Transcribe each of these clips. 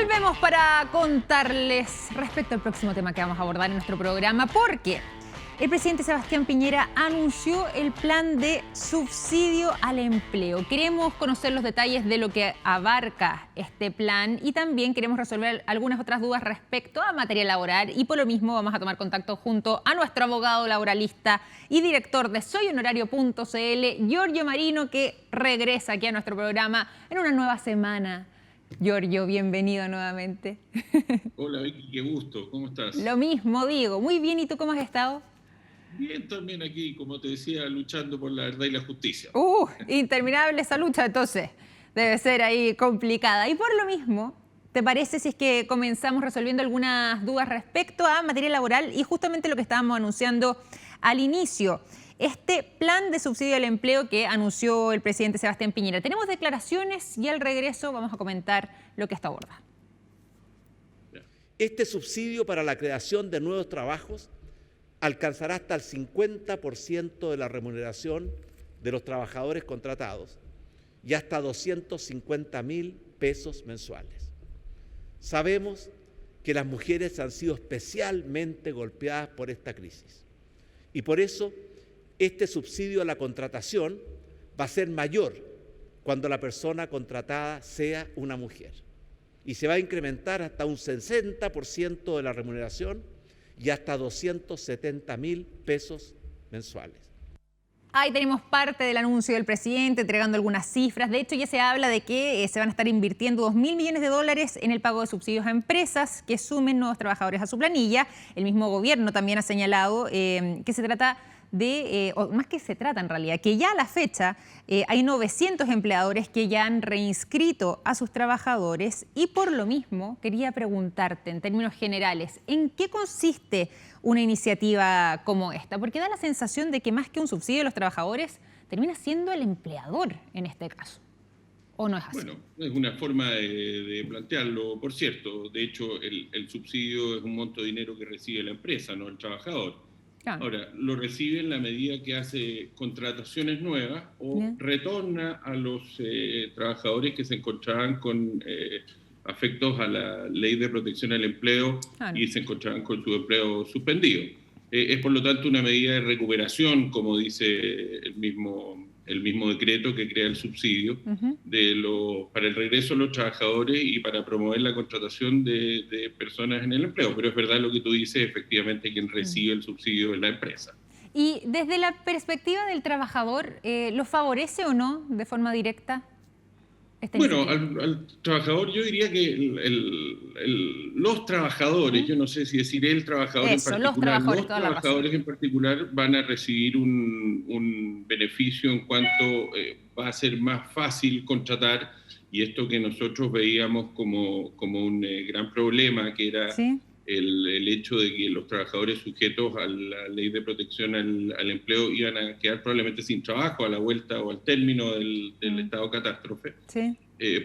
Volvemos para contarles respecto al próximo tema que vamos a abordar en nuestro programa, porque el presidente Sebastián Piñera anunció el plan de subsidio al empleo. Queremos conocer los detalles de lo que abarca este plan y también queremos resolver algunas otras dudas respecto a materia laboral, y por lo mismo vamos a tomar contacto junto a nuestro abogado laboralista y director de soyhonorario.cl, Giorgio Marino, que regresa aquí a nuestro programa en una nueva semana. Giorgio, bienvenido nuevamente. Hola Vicky, qué gusto, ¿cómo estás? Lo mismo digo, muy bien, ¿y tú cómo has estado? Bien, también aquí, como te decía, luchando por la verdad y la justicia. Interminable esa lucha, entonces debe ser ahí complicada. Y por lo mismo, ¿te parece si es que comenzamos resolviendo algunas dudas respecto a materia laboral y justamente lo que estábamos anunciando al inicio? Este plan de subsidio al empleo que anunció el presidente Sebastián Piñera. Tenemos declaraciones y al regreso vamos a comentar lo que esto aborda. Este subsidio para la creación de nuevos trabajos alcanzará hasta el 50% de la remuneración de los trabajadores contratados y hasta 250.000 pesos mensuales. Sabemos que las mujeres han sido especialmente golpeadas por esta crisis y por eso este subsidio a la contratación va a ser mayor cuando la persona contratada sea una mujer y se va a incrementar hasta un 60% de la remuneración y hasta 270.000 pesos mensuales. Ahí tenemos parte del anuncio del presidente entregando algunas cifras. De hecho, ya se habla de que se van a estar invirtiendo $2.000 millones en el pago de subsidios a empresas que sumen nuevos trabajadores a su planilla. El mismo gobierno también ha señalado que se trata de, o más que se trata en realidad, que ya a la fecha hay 900 empleadores que ya han reinscrito a sus trabajadores, y por lo mismo quería preguntarte en términos generales, ¿en qué consiste una iniciativa como esta? Porque da la sensación de que más que un subsidio a los trabajadores, termina siendo el empleador en este caso. ¿O no es así? Bueno, es una forma de plantearlo, por cierto. De hecho, el subsidio es un monto de dinero que recibe la empresa, no el trabajador. Claro. Ahora, lo recibe en la medida que hace contrataciones nuevas o retorna a los trabajadores que se encontraban con afectos a la Ley de Protección al Empleo y se encontraban con su empleo suspendido. Es por lo tanto una medida de recuperación, como dice el mismo decreto que crea el subsidio, para el regreso de los trabajadores y para promover la contratación de personas en el empleo. Pero es verdad lo que tú dices, efectivamente quien recibe el subsidio es la empresa. Y desde la perspectiva del trabajador, ¿lo favorece o no de forma directa? Bueno, al trabajador yo diría que los trabajadores, yo no sé si decir el trabajador en particular, los trabajadores en particular van a recibir un beneficio en cuanto va a ser más fácil contratar, y esto que nosotros veíamos como un gran problema, que era el hecho de que los trabajadores sujetos a la Ley de Protección al Empleo iban a quedar probablemente sin trabajo a la vuelta o al término del estado de catástrofe.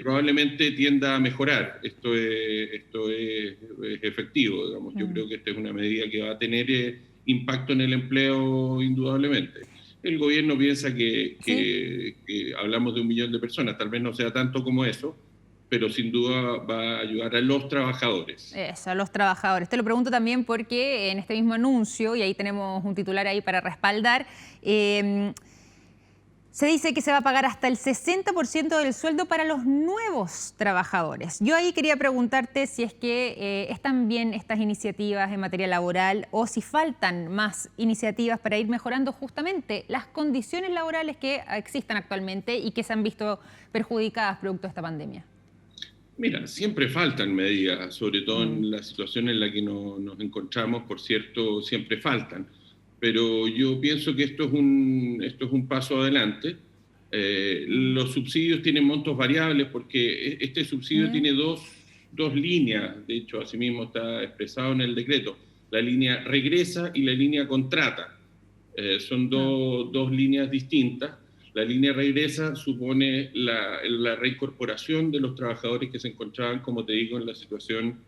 Probablemente tienda a mejorar. Esto es efectivo, digamos. Yo creo que esta es una medida que va a tener impacto en el empleo indudablemente. El gobierno piensa que hablamos de 1 millón de personas, tal vez no sea tanto como eso, pero sin duda va a ayudar a los trabajadores. Eso, a los trabajadores. Te lo pregunto también porque en este mismo anuncio, y ahí tenemos un titular ahí para respaldar, se dice que se va a pagar hasta el 60% del sueldo para los nuevos trabajadores. Yo ahí quería preguntarte si es que están bien estas iniciativas en materia laboral o si faltan más iniciativas para ir mejorando justamente las condiciones laborales que existan actualmente y que se han visto perjudicadas producto de esta pandemia. Mira, siempre faltan medidas, sobre todo en la situación en la que nos encontramos, por cierto, siempre faltan. Pero yo pienso que esto es un paso adelante. Los subsidios tienen montos variables porque este subsidio tiene dos líneas, de hecho, asimismo está expresado en el decreto, la línea regresa y la línea contrata. Son dos líneas distintas. La línea regresa supone la reincorporación de los trabajadores que se encontraban, como te digo, en la situación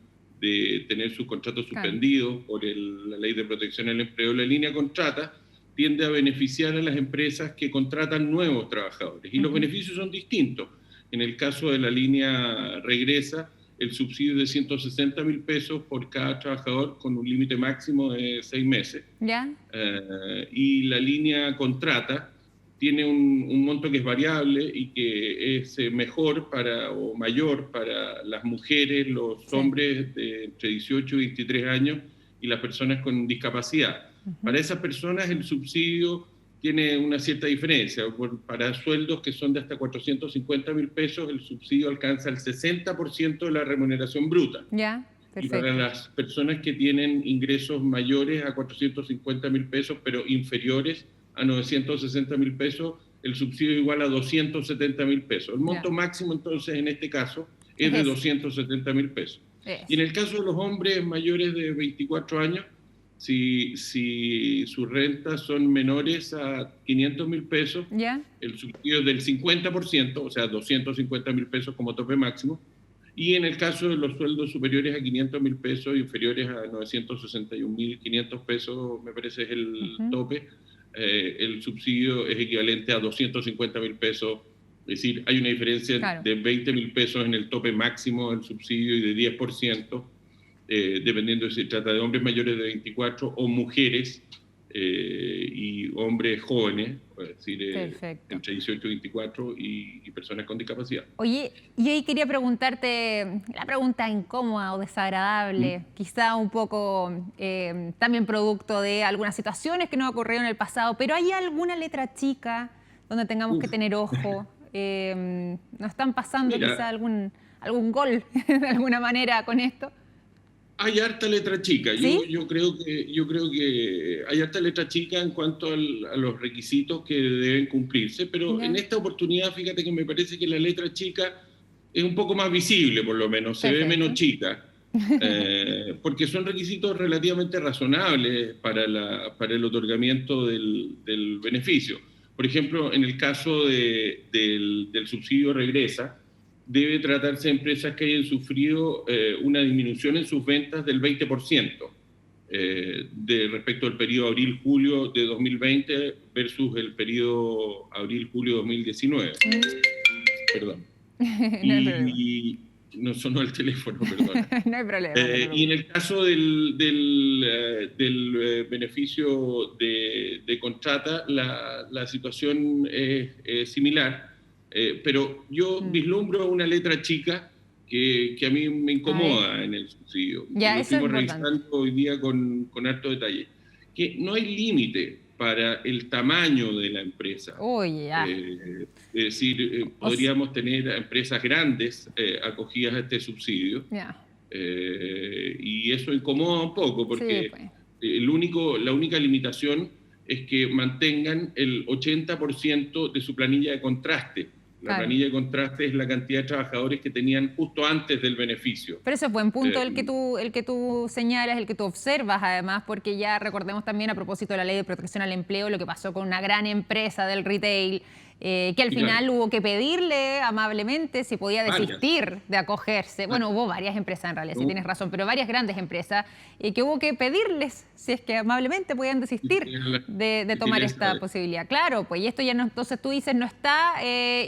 de tener sus contratos suspendidos por la Ley de Protección al Empleo. La línea contrata tiende a beneficiar a las empresas que contratan nuevos trabajadores y los beneficios son distintos. En el caso de la línea regresa, el subsidio es de 160.000 pesos por cada trabajador con un límite máximo de 6 meses. ¿Ya? Y la línea contrata tiene un monto que es variable y que es mejor o mayor para las mujeres, los hombres de entre 18 y 23 años y las personas con discapacidad. Para esas personas el subsidio tiene una cierta diferencia. Para sueldos que son de hasta 450.000 pesos, el subsidio alcanza el 60% de la remuneración bruta. Ya, perfecto. Y para las personas que tienen ingresos mayores a 450.000 pesos, pero inferiores a 960.000 pesos, el subsidio es igual a 270.000 pesos. El monto máximo, entonces, en este caso, es de 270.000 pesos. Y en el caso de los hombres mayores de 24 años, si sus rentas son menores a 500.000 pesos, el subsidio es del 50%, o sea, 250.000 pesos como tope máximo. Y en el caso de los sueldos superiores a 500.000 pesos, inferiores a 961.500 pesos, me parece es el tope, el subsidio es equivalente a 250.000 pesos. Es decir, hay una diferencia de 20.000 pesos en el tope máximo del subsidio y de 10%, dependiendo de si se trata de hombres mayores de 24 o mujeres y hombres jóvenes, es decir, entre 18 y 24 y personas con discapacidad. Oye, y ahí quería preguntarte, la pregunta incómoda o desagradable, quizá un poco también producto de algunas situaciones que nos ocurrieron en el pasado, pero ¿hay alguna letra chica donde tengamos que tener ojo? ¿Nos están pasando quizá algún gol de alguna manera con esto? Hay harta letra chica. ¿Sí? Yo creo que hay harta letra chica en cuanto a los requisitos que deben cumplirse, pero en esta oportunidad, fíjate que me parece que la letra chica es un poco más visible, por lo menos, se ve menos chica, porque son requisitos relativamente razonables para el otorgamiento del beneficio. Por ejemplo, en el caso del subsidio regresa, debe tratarse de empresas que hayan sufrido una disminución en sus ventas del 20% respecto al periodo abril-julio de 2020 versus el periodo abril-julio de 2019. Perdón. Y no sonó el teléfono, perdón. No hay problema. Y en el caso del beneficio de contrata, la situación es similar. Pero yo vislumbro una letra chica que a mí me incomoda en el subsidio. Ya, lo eso estoy es revisando hoy día con harto detalle. Que no hay límite para el tamaño de la empresa. Es decir, podríamos tener empresas grandes acogidas a este subsidio. Y eso incomoda un poco porque la única limitación es que mantengan el 80% de su planilla de contraste. La planilla de contraste es la cantidad de trabajadores que tenían justo antes del beneficio. Pero ese es buen punto el que tú señalas, el que tú observas además, porque ya recordemos también a propósito de la Ley de Protección al Empleo lo que pasó con una gran empresa del retail, que al final hubo que pedirle amablemente si podía desistir de acogerse. Bueno, hubo varias empresas en realidad, sí tienes razón, pero varias grandes empresas que hubo que pedirles si es que amablemente podían desistir de tomar esta posibilidad. Claro, pues y esto ya no, entonces tú dices no está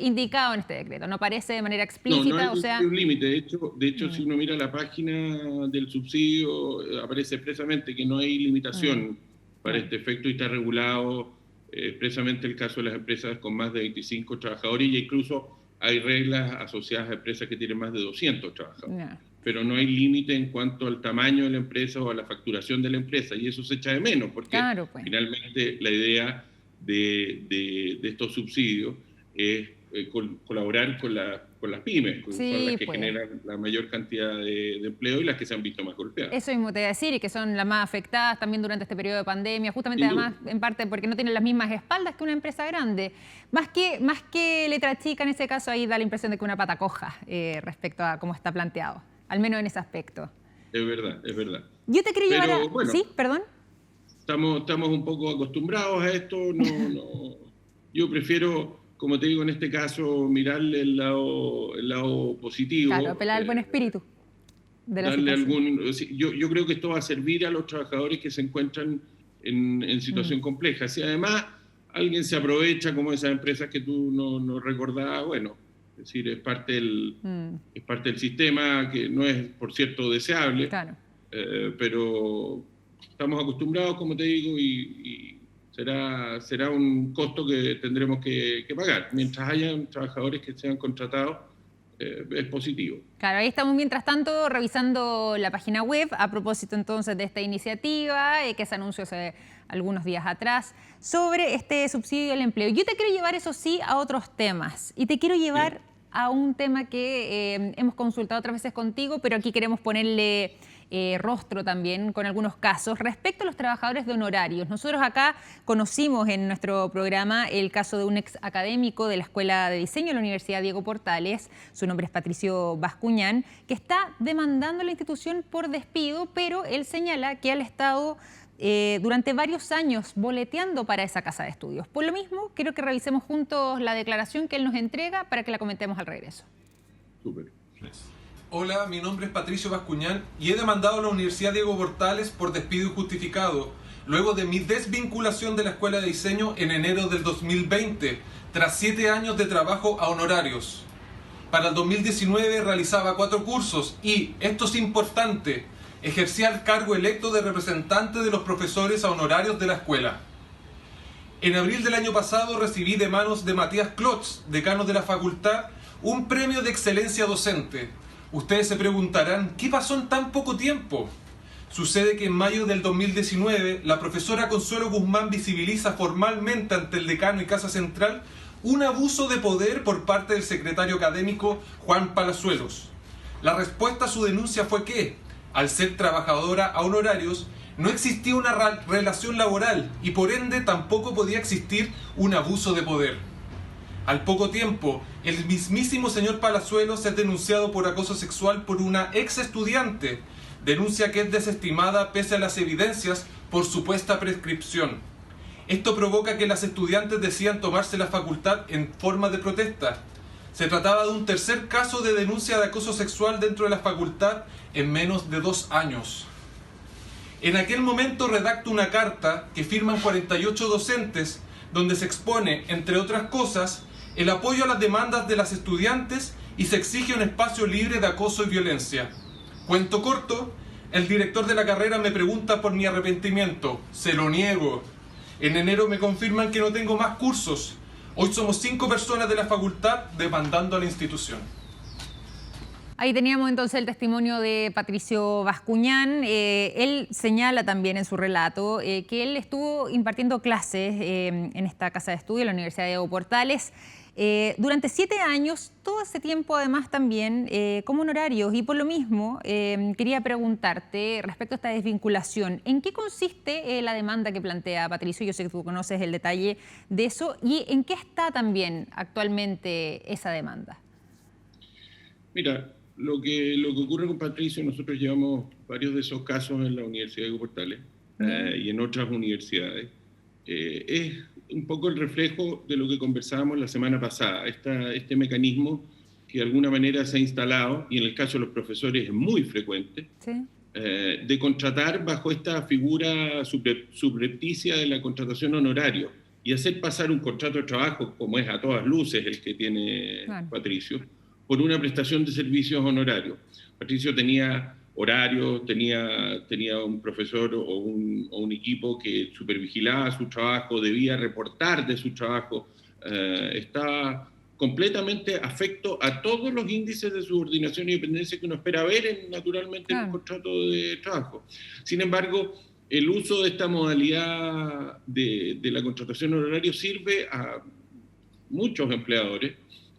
indicado en este decreto, no aparece de manera explícita. No hay un límite. De hecho, si uno mira la página del subsidio, aparece expresamente que no hay limitación para este efecto y está regulado expresamente el caso de las empresas con más de 25 trabajadores y incluso hay reglas asociadas a empresas que tienen más de 200 trabajadores. Pero no hay límite en cuanto al tamaño de la empresa o a la facturación de la empresa y eso se echa de menos porque finalmente la idea de estos subsidios es colaborar con las pymes, que son las que generan la mayor cantidad de empleo y las que se han visto más golpeadas. Eso mismo te iba a decir, y que son las más afectadas también durante este periodo de pandemia, justamente además en parte porque no tienen las mismas espaldas que una empresa grande. Más que letra chica, en ese caso ahí da la impresión de que una pata coja respecto a cómo está planteado, al menos en ese aspecto. Es verdad. Yo te quería llevar a... Bueno, ¿Sí? ¿Perdón? Estamos un poco acostumbrados a esto, yo prefiero... Como te digo, en este caso, mirarle el lado positivo. Claro, apelar al buen espíritu de la situación. Yo creo que esto va a servir a los trabajadores que se encuentran en situación compleja. Si además alguien se aprovecha, como esas empresas que tú no recordabas, bueno, Es decir, es parte del sistema, que no es, por cierto, deseable, claro. Pero estamos acostumbrados, como te digo, y será un costo que tendremos que pagar. Mientras hayan trabajadores que sean contratados, es positivo. Claro, ahí estamos mientras tanto revisando la página web a propósito entonces de esta iniciativa que se anunció hace algunos días atrás sobre este subsidio al empleo. Yo te quiero llevar, eso sí, a otros temas y te quiero llevar a un tema que hemos consultado otras veces contigo, pero aquí queremos ponerle rostro también con algunos casos respecto a los trabajadores de honorarios. Nosotros acá conocimos en nuestro programa el caso de un ex académico de la Escuela de Diseño de la Universidad Diego Portales, su nombre es Patricio Bascuñán, que está demandando a la institución por despido, pero él señala que al Estado durante varios años boleteando para esa casa de estudios. Por lo mismo, quiero que revisemos juntos la declaración que él nos entrega para que la comentemos al regreso. Súper. Hola, mi nombre es Patricio Bascuñán y he demandado a la Universidad Diego Portales por despido injustificado luego de mi desvinculación de la Escuela de Diseño en enero del 2020, tras 7 años de trabajo a honorarios. Para el 2019 realizaba 4 cursos y, esto es importante, ejercía el cargo electo de representante de los profesores a honorarios de la escuela. En abril del año pasado recibí de manos de Matías Klotz, decano de la facultad, un premio de excelencia docente. Ustedes se preguntarán, ¿qué pasó en tan poco tiempo? Sucede que en mayo del 2019, la profesora Consuelo Guzmán visibiliza formalmente ante el decano y Casa Central un abuso de poder por parte del secretario académico Juan Palazuelos. La respuesta a su denuncia fue que, al ser trabajadora a honorarios, no existía una relación laboral y por ende tampoco podía existir un abuso de poder. Al poco tiempo, el mismísimo señor Palazuelos es denunciado por acoso sexual por una ex estudiante, denuncia que es desestimada pese a las evidencias por supuesta prescripción. Esto provoca que las estudiantes decidan tomarse la facultad en forma de protesta. Se trataba de un tercer caso de denuncia de acoso sexual dentro de la facultad en menos de 2 años. En aquel momento redacto una carta que firman 48 docentes donde se expone, entre otras cosas, el apoyo a las demandas de las estudiantes y se exige un espacio libre de acoso y violencia. Cuento corto, el director de la carrera me pregunta por mi arrepentimiento. Se lo niego. En enero me confirman que no tengo más cursos. Hoy somos 5 personas de la facultad demandando a la institución. Ahí teníamos entonces el testimonio de Patricio Bascuñán. Él señala también en su relato que él estuvo impartiendo clases en esta casa de estudio, en la Universidad de Diego Portales, durante 7 años, todo ese tiempo además también como honorarios. Y por lo mismo quería preguntarte respecto a esta desvinculación, ¿en qué consiste la demanda que plantea Patricio? Yo sé que tú conoces el detalle de eso. ¿Y en qué está también actualmente esa demanda? Mira, lo que ocurre con Patricio, nosotros llevamos varios de esos casos en la Universidad de Diego Portales y en otras universidades. Es un poco el reflejo de lo que conversábamos la semana pasada, este mecanismo que de alguna manera se ha instalado, y en el caso de los profesores es muy frecuente, ¿sí? De contratar bajo esta figura subrepticia de la contratación honorario y hacer pasar un contrato de trabajo, como es a todas luces el que tiene Patricio, por una prestación de servicios honorarios. Patricio tenía horarios, tenía un profesor o un equipo que supervigilaba su trabajo, debía reportar de su trabajo, estaba completamente afecto a todos los índices de subordinación y dependencia que uno espera ver naturalmente en un contrato de trabajo. Sin embargo, el uso de esta modalidad de la contratación honoraria sirve a muchos empleadores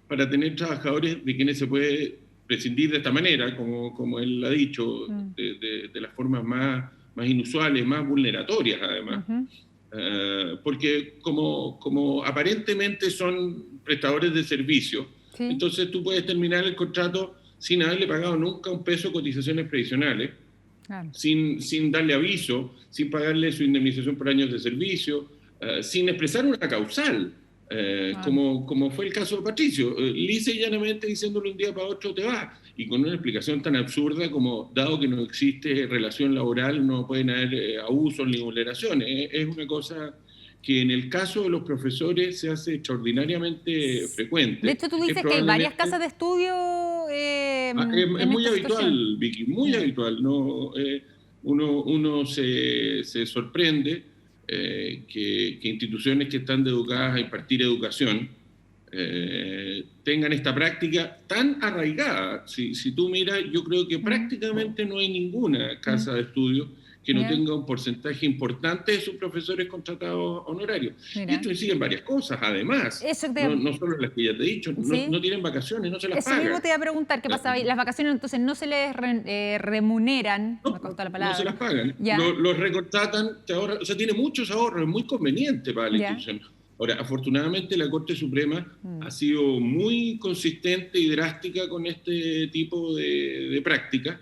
para tener trabajadores de quienes se puede prescindir de esta manera, como él ha dicho, de las formas más inusuales, más vulneratorias además. Porque como aparentemente son prestadores de servicio, entonces tú puedes terminar el contrato sin haberle pagado nunca un peso de cotizaciones previsionales, sin darle aviso, sin pagarle su indemnización por años de servicio, sin expresar una causal. Como fue el caso de Patricio, lisa y llanamente diciéndole un día para otro te vas, y con una explicación tan absurda como dado que no existe relación laboral no pueden haber abusos ni vulneraciones. Es una cosa que en el caso de los profesores se hace extraordinariamente frecuente. De hecho, tú dices que hay varias casas de estudio. Es muy habitual, Vicky, muy habitual. ¿No? Uno se sorprende que instituciones que están dedicadas a impartir educación tengan esta práctica tan arraigada. Si tú miras, yo creo que prácticamente no hay ninguna casa de estudio que no tenga un porcentaje importante de sus profesores contratados honorarios. Y esto incide en varias cosas, además. No solo las que ya te he dicho, no tienen vacaciones, no se las pagan. Eso mismo te iba a preguntar, ¿qué pasaba ahí? Las vacaciones entonces no se les remuneran, no se las pagan. Los recontratan, o sea, tiene muchos ahorros, es muy conveniente para la institución. Ahora, afortunadamente la Corte Suprema ha sido muy consistente y drástica con este tipo de práctica.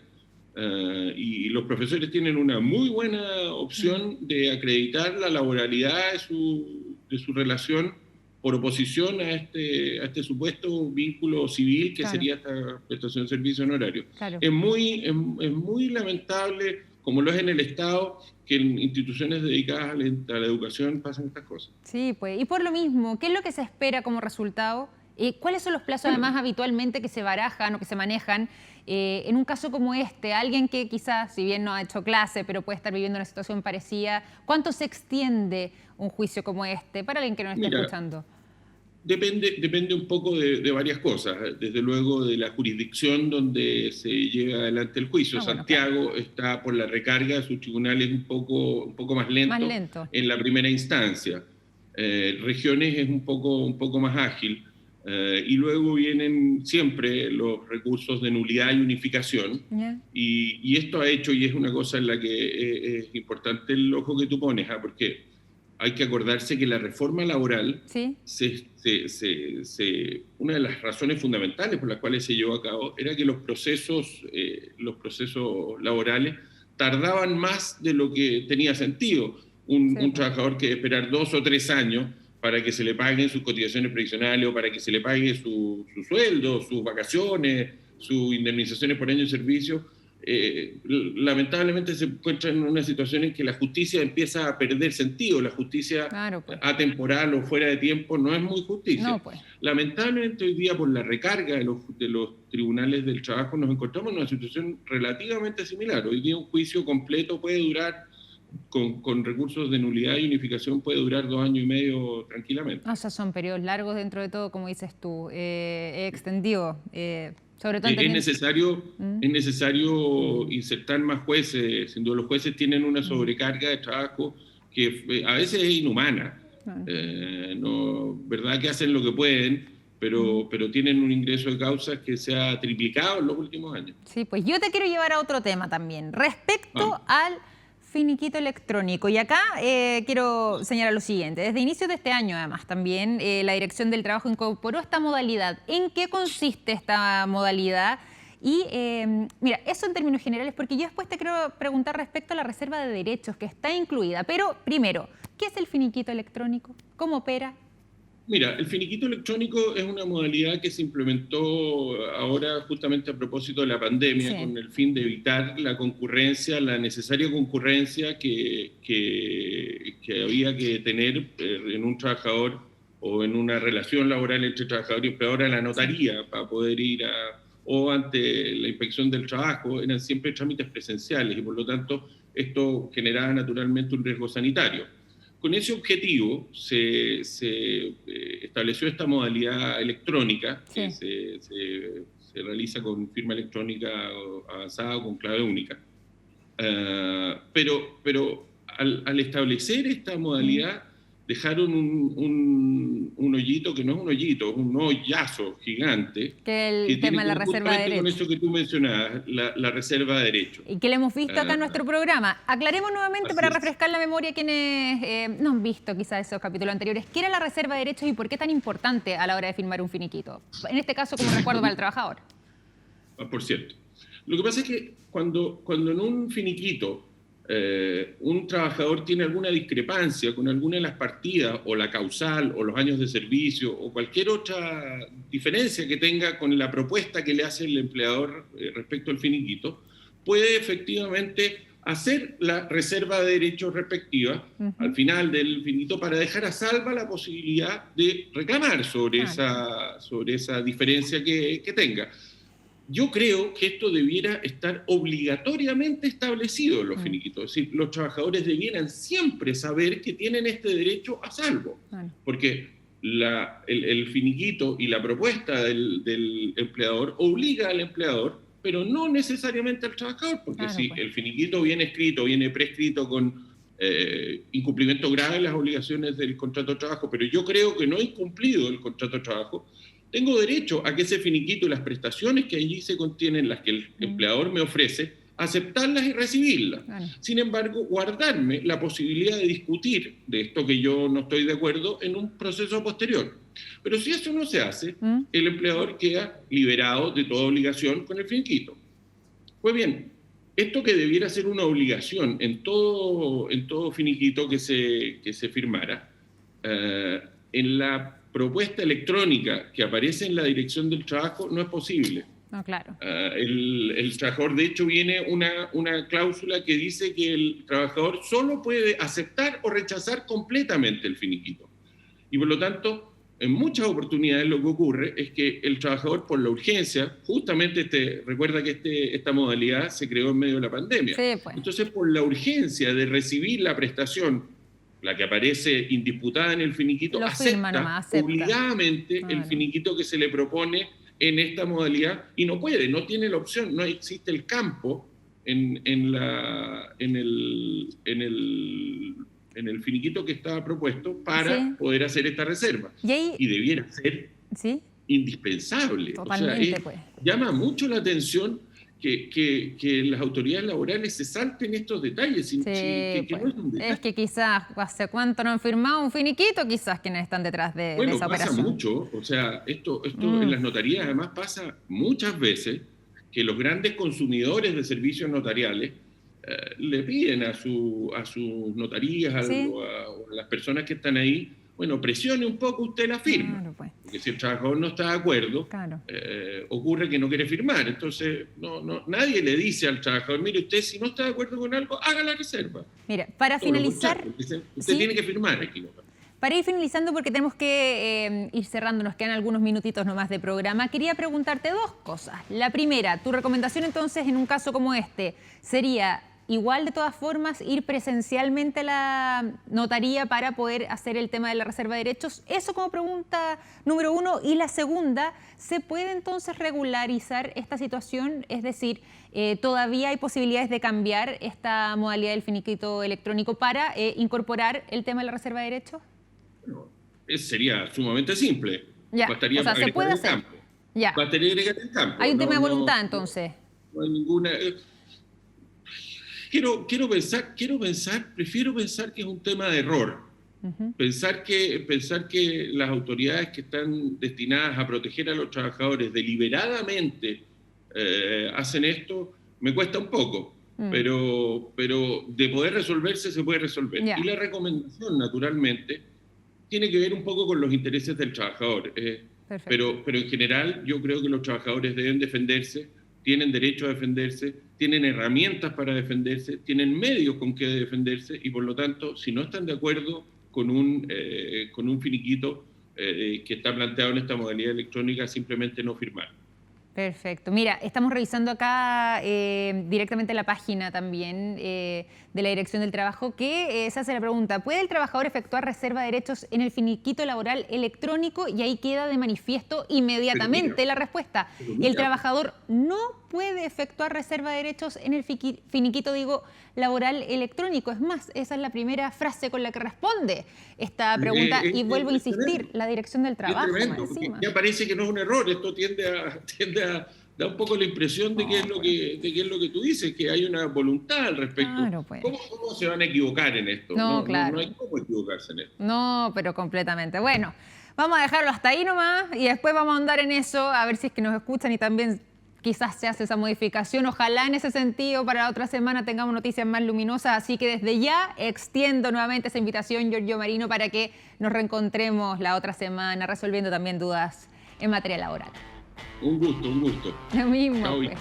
Y los profesores tienen una muy buena opción de acreditar la laboralidad de su relación por oposición a este supuesto vínculo civil que sería esta prestación de servicio honorario. Es muy lamentable, como lo es en el Estado, que en instituciones dedicadas a la educación pasan estas cosas. Sí, pues. Y por lo mismo, ¿qué es lo que se espera como resultado? ¿Cuáles son los plazos además habitualmente que se barajan o que se manejan en un caso como este? Alguien que quizás, si bien no ha hecho clase, pero puede estar viviendo una situación parecida, ¿cuánto se extiende un juicio como este para alguien que no esté escuchando? Depende un poco de varias cosas. Desde luego de la jurisdicción donde se lleva adelante el juicio. Santiago está por la recarga de sus tribunales un poco más lento en la primera instancia. Regiones es un poco más ágil. Y luego vienen siempre los recursos de nulidad y unificación. Y esto ha hecho, y es una cosa en la que es importante el ojo que tú pones, porque hay que acordarse que la reforma laboral, una de las razones fundamentales por las cuales se llevó a cabo era que los procesos laborales tardaban más de lo que tenía sentido. Un trabajador que esperar 2 o 3 años para que se le paguen sus cotizaciones previsionales o para que se le pague su sueldo, sus vacaciones, sus indemnizaciones por año de servicio, lamentablemente se encuentra en una situación en que la justicia empieza a perder sentido. La justicia atemporal o fuera de tiempo no es muy justicia. Lamentablemente hoy día, por la recarga de los tribunales del trabajo, nos encontramos en una situación relativamente similar. Hoy día un juicio completo puede durar, con recursos de nulidad y unificación, puede durar 2 años y medio tranquilamente. O sea, son periodos largos dentro de todo, como dices tú, extendido. Sobre todo es necesario insertar más jueces. Sin duda, los jueces tienen una sobrecarga de trabajo que a veces es inhumana. Verdad que hacen lo que pueden, pero tienen un ingreso de causas que se ha triplicado en los últimos años. Sí, pues yo te quiero llevar a otro tema también, respecto al finiquito electrónico. Y acá quiero señalar lo siguiente. Desde inicios de este año, además, también la Dirección del Trabajo incorporó esta modalidad. ¿En qué consiste esta modalidad? Y mira, eso en términos generales, porque yo después te quiero preguntar respecto a la reserva de derechos que está incluida. Pero primero, ¿qué es el finiquito electrónico? ¿Cómo opera? Mira, el finiquito electrónico es una modalidad que se implementó ahora justamente a propósito de la pandemia, con el fin de evitar la concurrencia, la necesaria concurrencia que había que tener en un trabajador o en una relación laboral entre trabajador y empleador a la notaría para poder ir o ante la inspección del trabajo. Eran siempre trámites presenciales y por lo tanto esto generaba naturalmente un riesgo sanitario. Con ese objetivo se estableció esta modalidad electrónica que se realiza con firma electrónica avanzada o con clave única. Pero al establecer esta modalidad dejaron un hoyito que no es un hoyito, es un hoyazo gigante. Que el tema de la reserva de derechos. Con eso que tú mencionabas, la reserva de derechos. Y que lo hemos visto acá en nuestro programa. Aclaremos nuevamente para refrescar la memoria a quienes no han visto quizás esos capítulos anteriores. ¿Qué era la reserva de derechos y por qué tan importante a la hora de firmar un finiquito? En este caso, como recuerdo para el trabajador. Por cierto. Lo que pasa es que cuando en un finiquito un trabajador tiene alguna discrepancia con alguna de las partidas o la causal o los años de servicio o cualquier otra diferencia que tenga con la propuesta que le hace el empleador respecto al finiquito, puede efectivamente hacer la reserva de derechos respectiva al final del finiquito para dejar a salva la posibilidad de reclamar sobre esa diferencia que tenga. Yo creo que esto debiera estar obligatoriamente establecido en los finiquitos. Es decir, los trabajadores debieran siempre saber que tienen este derecho a salvo. Porque el finiquito y la propuesta del empleador obliga al empleador, pero no necesariamente al trabajador, porque si el finiquito viene escrito, viene prescrito con incumplimiento grave de las obligaciones del contrato de trabajo, pero yo creo que no he incumplido el contrato de trabajo, tengo derecho a que ese finiquito y las prestaciones que allí se contienen, las que el empleador me ofrece, aceptarlas y recibirlas. Sin embargo, guardarme la posibilidad de discutir de esto que yo no estoy de acuerdo en un proceso posterior. Pero si eso no se hace, el empleador queda liberado de toda obligación con el finiquito. Pues bien, esto que debiera ser una obligación en todo finiquito que se firmara, en la propuesta electrónica que aparece en la Dirección del Trabajo no es posible. No, claro. El trabajador, de hecho, viene una cláusula que dice que el trabajador solo puede aceptar o rechazar completamente el finiquito. Y por lo tanto, en muchas oportunidades lo que ocurre es que el trabajador, por la urgencia, justamente recuerda que esta modalidad se creó en medio de la pandemia. Sí, pues. Entonces, por la urgencia de recibir la prestación, la que aparece indisputada en el finiquito, acepta obligadamente el finiquito que se le propone en esta modalidad y no tiene la opción, no existe el campo en el finiquito que estaba propuesto para poder hacer esta reserva. Y debiera ser indispensable. Totalmente, o sea, llama mucho la atención que las autoridades laborales se salten estos detalles. No es un detalle. Es que quizás hace cuánto no han firmado un finiquito, quizás quienes están detrás de esa operación. Pasa mucho, o sea, esto en las notarías además pasa muchas veces que los grandes consumidores de servicios notariales le piden a sus notarías o a las personas que están ahí, bueno, presione un poco usted la firma. Claro, pues. Porque si el trabajador no está de acuerdo, ocurre que no quiere firmar. Entonces, nadie le dice al trabajador, mire, usted si no está de acuerdo con algo, haga la reserva. Mira, para finalizar... Usted tiene que firmar aquí. Para ir finalizando, porque tenemos que ir cerrando, nos quedan algunos minutitos nomás de programa, quería preguntarte dos cosas. La primera, tu recomendación entonces en un caso como este sería... igual, de todas formas, ir presencialmente a la notaría para poder hacer el tema de la reserva de derechos. Eso como pregunta número uno. Y la segunda, ¿se puede entonces regularizar esta situación? Es decir, ¿todavía hay posibilidades de cambiar esta modalidad del finiquito electrónico para incorporar el tema de la reserva de derechos? Bueno, sería sumamente simple. Bastaría, o sea, se puede hacer. Bastaría agregar el campo. Hay un tema de voluntad, entonces. No hay ninguna... prefiero pensar que es un tema de error. Pensar que las autoridades que están destinadas a proteger a los trabajadores deliberadamente hacen esto, me cuesta un poco, pero de poder resolverse, se puede resolver. Y la recomendación, naturalmente, tiene que ver un poco con los intereses del trabajador. Pero en general, yo creo que los trabajadores deben defenderse, tienen derecho a defenderse, tienen herramientas para defenderse, tienen medios con que defenderse y por lo tanto, si no están de acuerdo con un finiquito que está planteado en esta modalidad electrónica, simplemente no firmar. Perfecto. Mira, estamos revisando acá directamente la página también de la Dirección del Trabajo que se hace la pregunta, ¿puede el trabajador efectuar reserva de derechos en el finiquito laboral electrónico? Y ahí queda de manifiesto inmediatamente la respuesta. El trabajador no puede efectuar reserva de derechos en el finiquito, laboral electrónico. Es más, esa es la primera frase con la que responde esta pregunta y vuelvo a insistir, la Dirección del Trabajo. Ya parece que no es un error, esto tiende a dar un poco la impresión de que es lo que tú dices, que hay una voluntad al respecto. Claro, pues. ¿Cómo se van a equivocar en esto? Claro. No hay cómo equivocarse en esto. No, pero completamente. Bueno, vamos a dejarlo hasta ahí nomás y después vamos a andar en eso, a ver si es que nos escuchan y también quizás se hace esa modificación. Ojalá en ese sentido para la otra semana tengamos noticias más luminosas. Así que desde ya extiendo nuevamente esa invitación, Giorgio Marino, para que nos reencontremos la otra semana resolviendo también dudas en materia laboral. Un gusto. Lo mismo. Chao. Pues.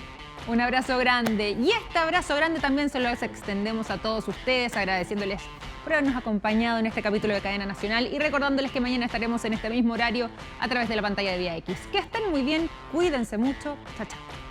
Un abrazo grande. Y este abrazo grande también se lo extendemos a todos ustedes, agradeciéndoles por habernos acompañado en este capítulo de Cadena Nacional y recordándoles que mañana estaremos en este mismo horario a través de la pantalla de Vía X. Que estén muy bien, cuídense mucho. Chao, chao.